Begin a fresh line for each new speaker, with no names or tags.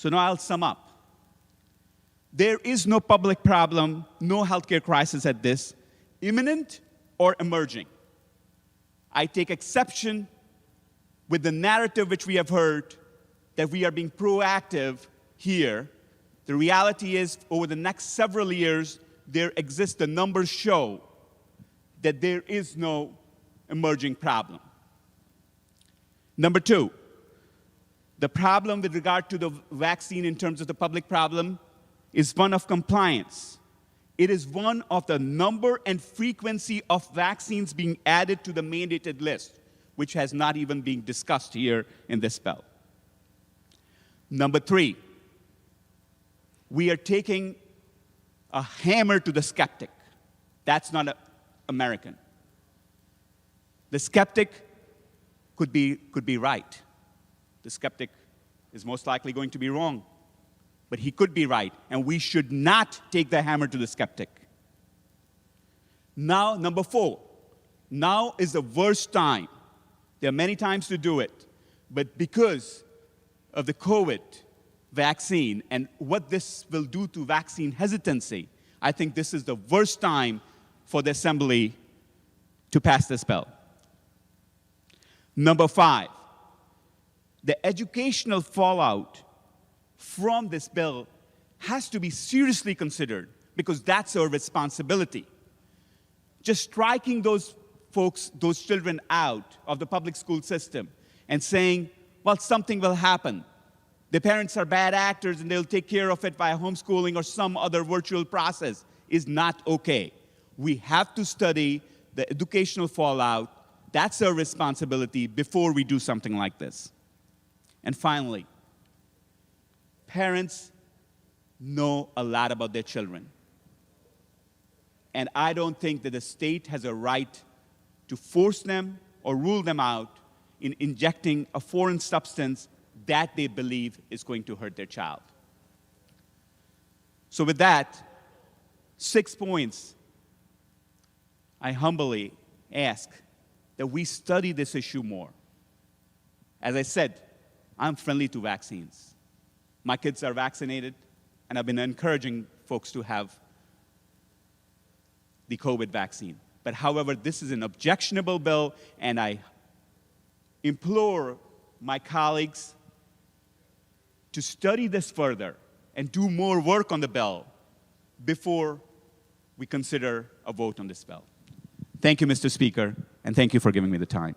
So now I'll sum up. There is no public problem, no healthcare crisis at this, imminent or emerging. I take exception with the narrative which we have heard that we are being proactive here. The reality is, over the next several years, the numbers show that there is no emerging problem. Number two, the problem with regard to the vaccine in terms of the public problem is one of compliance. It is one of the number and frequency of vaccines being added to the mandated list, which has not even been discussed here in this bill. Number three, we are taking a hammer to the skeptic. That's not American. The skeptic could be right. The skeptic is most likely going to be wrong. But he could be right, and we should not take the hammer to the skeptic. Now, number four, now is the worst time. There are many times to do it, but because of the COVID vaccine and what this will do to vaccine hesitancy, I think this is the worst time for the Assembly to pass this bill. Number five, the educational fallout from this bill has to be seriously considered because that's our responsibility. Just striking those folks, those children out of the public school system and saying, well, something will happen. The parents are bad actors and they'll take care of it via homeschooling or some other virtual process is not okay. We have to study the educational fallout. That's our responsibility before we do something like this. And finally, parents know a lot about their children. And I don't think that the state has a right to force them or rule them out in injecting a foreign substance that they believe is going to hurt their child. So with that, 6 points, I humbly ask that we study this issue more. As I said, I'm friendly to vaccines. My kids are vaccinated, and I've been encouraging folks to have the COVID vaccine. But however, this is an objectionable bill, and I implore my colleagues to study this further and do more work on the bill before we consider a vote on this bill. Thank you, Mr. Speaker, and thank you for giving me the time.